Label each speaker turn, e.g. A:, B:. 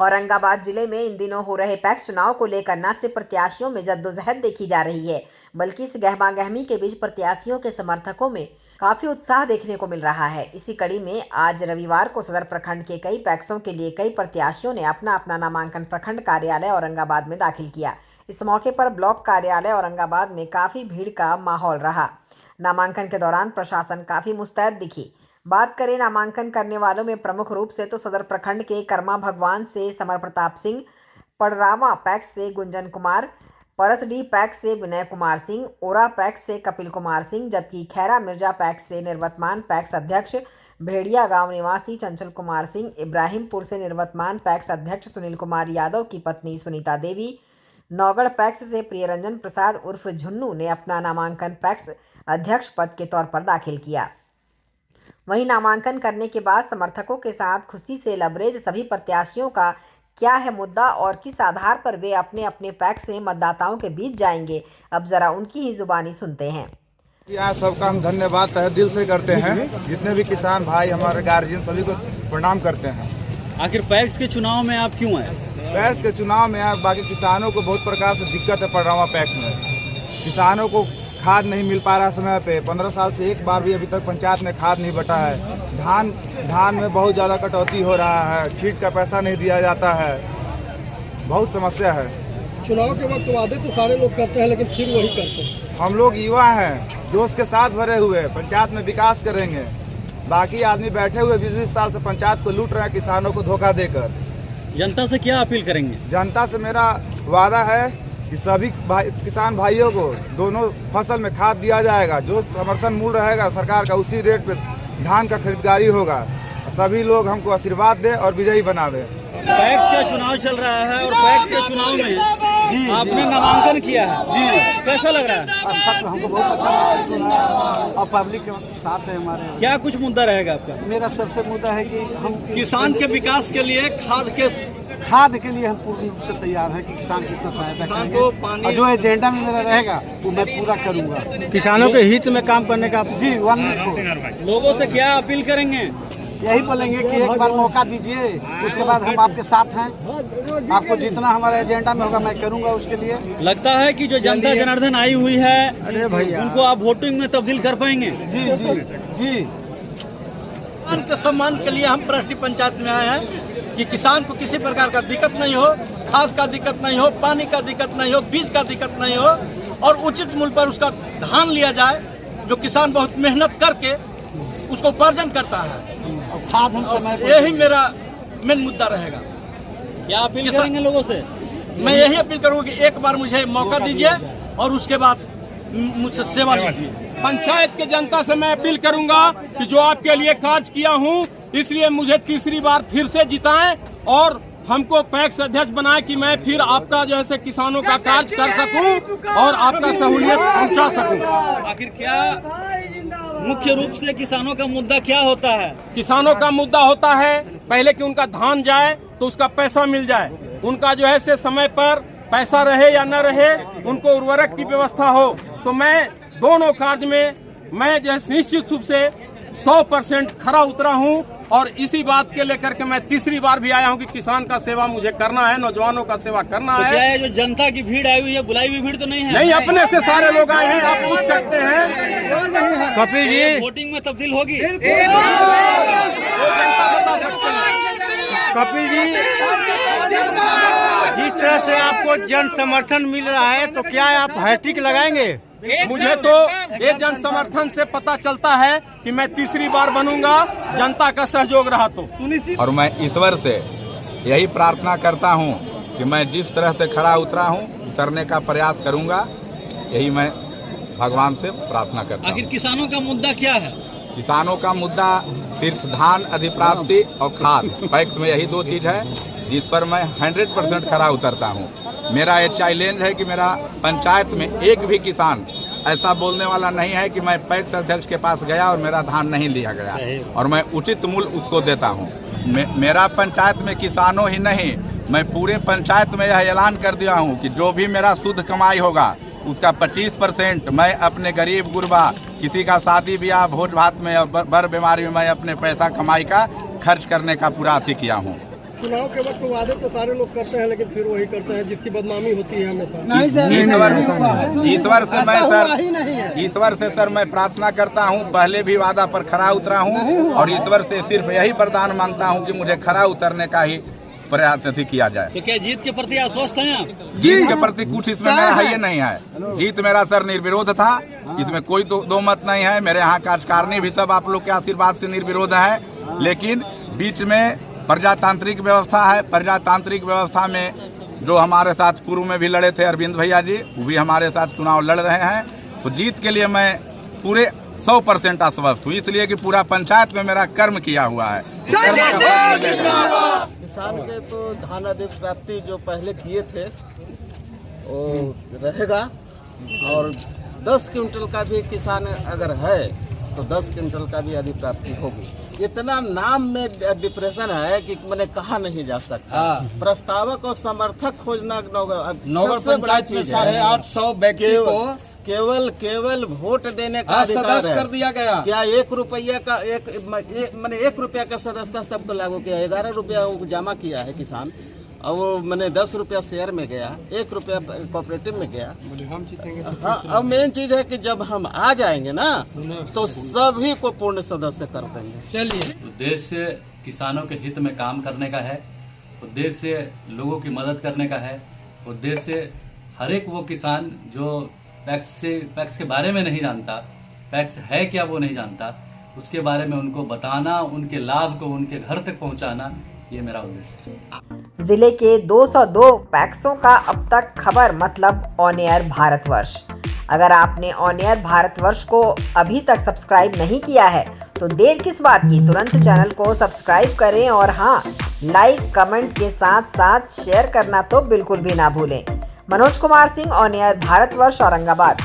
A: औरंगाबाद जिले में इन दिनों हो रहे पैक्स चुनाव को लेकर न सिर्फ प्रत्याशियों में जद्दोजहद देखी जा रही है, बल्कि इस गहमागहमी के बीच प्रत्याशियों के समर्थकों में काफी उत्साह देखने को मिल रहा है। इसी कड़ी में आज रविवार को सदर प्रखंड के कई पैक्सों के लिए कई प्रत्याशियों ने अपना अपना नामांकन प्रखंड कार्यालय औरंगाबाद में दाखिल किया। इस मौके पर ब्लॉक कार्यालय औरंगाबाद में काफी भीड़ का माहौल रहा। नामांकन के दौरान प्रशासन काफी मुस्तैद दिखी। बात करें नामांकन करने वालों में प्रमुख रूप से तो सदर प्रखंड के कर्मा भगवान से समर प्रताप सिंह, पड़रावा पैक्स से गुंजन कुमार, परसडी पैक्स से विनय कुमार सिंह, ओरा पैक्स से कपिल कुमार सिंह, जबकि खैरा मिर्जा पैक्स से निर्वतमान पैक्स अध्यक्ष भेड़िया गांव निवासी चंचल कुमार सिंह, इब्राहिमपुर से निर्वतमान पैक्स अध्यक्ष सुनील कुमार यादव की पत्नी सुनीता देवी, नौगढ़ पैक्स से प्रियरंजन प्रसाद उर्फ झुन्नू ने अपना नामांकन पैक्स अध्यक्ष पद के तौर पर दाखिल किया। वहीं नामांकन करने के बाद समर्थकों के साथ खुशी से लबरेज सभी प्रत्याशियों का क्या है मुद्दा और किस आधार पर वे अपने अपने पैक्स में मतदाताओं के बीच जाएंगे, अब जरा उनकी ही जुबानी सुनते हैं।
B: यहाँ सबका हम धन्यवाद तहे दिल से करते हैं। जितने भी किसान भाई, हमारे गार्जियन, सभी को प्रणाम करते हैं।
C: आखिर पैक्स के चुनाव में आप क्यों आए?
B: पैक्स के चुनाव में बाकी किसानों को बहुत प्रकार से दिक्कत है। पड़रावा पैक्स में किसानों को खाद नहीं मिल पा रहा समय पे। 15 साल से एक बार भी अभी तक पंचायत में खाद नहीं बटा है। धान में बहुत ज़्यादा कटौती हो रहा है। छींट का पैसा नहीं दिया जाता है। बहुत समस्या है।
D: चुनाव के वक्त वादे तो सारे लोग करते हैं, लेकिन फिर वही करते हैं।
B: हम लोग युवा हैं, जोश के साथ भरे हुए, पंचायत में विकास करेंगे। बाकी आदमी बैठे हुए 20-20 साल से पंचायत को लूट रहे हैं, किसानों को धोखा देकर।
C: जनता से क्या अपील करेंगे?
B: जनता से मेरा वादा है कि सभी किसान भाइयों को दोनों फसल में खाद दिया जाएगा। जो समर्थन मूल्य रहेगा सरकार का, उसी रेट पे धान का खरीदारी होगा। सभी लोग हमको आशीर्वाद दे और विजयी बनावे।
C: पैक्स का चुनाव चल रहा है और पैक्स के चुनाव में आपने नामांकन किया है जी, कैसा लग रहा है?
D: अच्छा, तो हमको बहुत अच्छा महसूस हो रहा है और पब्लिक के साथ है हमारे।
C: क्या कुछ मुद्दा रहेगा आपका?
D: मेरा सबसे मुद्दा है कि हम
C: किसान के विकास के लिए
D: खाद के लिए हम पूर्ण रूप से तैयार हैं कि किसान कितना सहायता करेंगे और जो एजेंडा में मेरा रहेगा वो मैं पूरा करूंगा।
E: किसानों के हित में काम करने का
D: जी 1 मिनट।
C: लोगों से क्या अपील करेंगे?
D: यही बोलेंगे कि एक बार मौका दीजिए, उसके बाद हम आपके साथ हैं। आपको जितना हमारे एजेंडा में होगा मैं करूंगा उसके लिए।
C: लगता है कि जो जनता जनार्दन आई हुई है, अरे भैया, उनको आप वोटिंग में तब्दील कर पाएंगे?
D: जी जी जी।
F: किसान के सम्मान के लिए हम परसडी पंचायत में आए हैं कि किसान को किसी प्रकार का दिक्कत नहीं हो, खाद का दिक्कत नहीं हो, पानी का दिक्कत नहीं हो, बीज का दिक्कत नहीं हो और उचित मूल्य पर उसका धान लिया जाए। जो किसान बहुत मेहनत करके उसको उपार्जन करता है
D: और खाद हम समय पर।
F: यही मेरा मेन मुद्दा रहेगा।
C: क्या अपील करेंगे लोगों से?
F: मैं यही अपील करूँगा कि एक बार मुझे मौका दीजिए और उसके बाद मुझसे सेवा लीजिए।
G: पंचायत के जनता से मैं अपील करूंगा कि जो आपके लिए कार्य किया हूं, इसलिए मुझे तीसरी बार फिर से जिताएं और हमको पैक्स अध्यक्ष बनाए कि मैं फिर आपका जो है किसानों का कार्य कर सकूं और आपका सहूलियत पहुंचा सकूं।
C: आखिर क्या मुख्य रूप से किसानों का मुद्दा क्या होता है?
G: किसानों का मुद्दा होता है पहले कि उनका धान जाए तो उसका पैसा मिल जाए, उनका जो है समय पर पैसा रहे या न रहे, उनको उर्वरक की व्यवस्था हो। तो मैं दोनों कार्य में मैं जो निश्चित रूप से 100% खरा उतरा हूं और इसी बात के लेकर के मैं तीसरी बार भी आया हूं कि किसान का सेवा मुझे करना है, नौजवानों का सेवा करना
C: तो
G: है।
C: क्या है जो जनता की भीड़ आई हुई है, बुलाई हुई भीड़ तो नहीं है?
G: नहीं, अपने से सारे लोग आए हैं, आप पूछ सकते हैं।
E: कपिल जी,
C: वोटिंग में तब्दील होगी?
E: कपिल जी, जिस तरह से आपको जन समर्थन मिल रहा है तो क्या आप हैट्रिक लगाएंगे?
G: मुझे तो ये जन समर्थन से पता चलता है कि मैं तीसरी बार बनूंगा, जनता का सहयोग रहा तो सुनिश्चित।
B: और मैं ईश्वर से यही प्रार्थना करता हूं कि मैं जिस तरह से खड़ा उतरा हूं, उतरने का प्रयास करूंगा। यही मैं भगवान से प्रार्थना करता हूं।
C: आखिर किसानों का मुद्दा क्या है?
B: किसानों का मुद्दा सिर्फ धान अधिप्राप्ति और खाद, पैक्स में यही 2 चीज है जिस पर मैं 100% खरा उतरता हूं। मेरा ये चैलेंज है कि मेरा पंचायत में एक भी किसान ऐसा बोलने वाला नहीं है कि मैं पैक्स अध्यक्ष के पास गया और मेरा धान नहीं लिया गया और मैं उचित मूल्य उसको देता हूं। मेरा पंचायत में किसानों ही नहीं, मैं पूरे पंचायत में यह ऐलान कर दिया हूं कि जो भी मेरा शुद्ध कमाई होगा उसका 25% मैं अपने गरीब गुरबा, किसी का शादी ब्याह, भोज भात में और बर बीमारी में मैं अपने पैसा कमाई का खर्च करने का पूरा अथी किया हूँ।
E: चुनाव के वक्त वादे तो सारे लोग करते हैं, लेकिन फिर वही करते हैं जिसकी बदनामी होती है हमेशा।
D: नहीं सर,
B: ईश्वर से सर मैं प्रार्थना करता हूँ, पहले भी वादा पर खरा उतरा हूँ और ईश्वर से सिर्फ यही वरदान मांगता हूँ कि मुझे खरा उतरने का ही प्रयास किया जाए।
F: तो क्या जीत के प्रति आश्वस्त हैं आप?
B: जीत के प्रति कुछ इसमें मेरा है ये नहीं है। जीत मेरा सर निर्विरोध था, इसमें कोई दो मत नहीं है। मेरे यहाँ कार्यकारिणी भी सब आप लोग के आशीर्वाद से निर्विरोध है, लेकिन बीच में प्रजातांत्रिक व्यवस्था है। प्रजातांत्रिक व्यवस्था में जो हमारे साथ पूर्व में भी लड़े थे अरविंद भैया जी, वो भी हमारे साथ चुनाव लड़ रहे हैं। तो जीत के लिए मैं पूरे 100% आश्वस्त हूँ, इसलिए कि पूरा पंचायत में मेरा कर्म किया हुआ है।
H: किसान के तो धान अधिप्राप्ति जो पहले किए थे वो रहेगा, और 10 क्विंटल का भी किसान अगर है तो 10 क्विंटल का भी अधिप्राप्ति होगी। इतना नाम में डिप्रेशन है कि मैंने कहा नहीं जा सकता। प्रस्तावक और समर्थक खोजना
C: नौगढ़ पंचायत में 850 व्यक्ति को
H: केवल वोट देने का अधिकार है।
C: कर दिया गया।
H: क्या 1 रुपया का मैंने 1 रुपया का सदस्यता सबको लागू किया, 11 रुपया जमा किया है किसान, और वो मैंने 10 रुपया शेयर में गया, 1 रुपया कोऑपरेटिव में गया। हाँ, अब मेन चीज है कि जब हम आ जाएंगे ना तो सभी को पूर्ण सदस्य कर देंगे।
F: चलिए,
I: उद्देश्य किसानों के हित में काम करने का है, उद्देश्य लोगों की मदद करने का है, उद्देश्य हर एक वो किसान जो पैक्स के बारे में नहीं जानता, पैक्स है क्या वो नहीं जानता, उसके बारे में उनको बताना, उनके लाभ को उनके घर तक पहुंचाना, ये मेरा उद्देश्य है।
A: जिले के 202 पैक्सों का अब तक खबर मतलब ऑन एयर भारतवर्ष। अगर आपने ऑन एयर भारतवर्ष को अभी तक सब्सक्राइब नहीं किया है तो देर किस बात की, तुरंत चैनल को सब्सक्राइब करें और हाँ, लाइक कमेंट के साथ साथ शेयर करना तो बिल्कुल भी ना भूलें। Manoj Kumar Singh, on air Bharatvarsh, Aurangabad.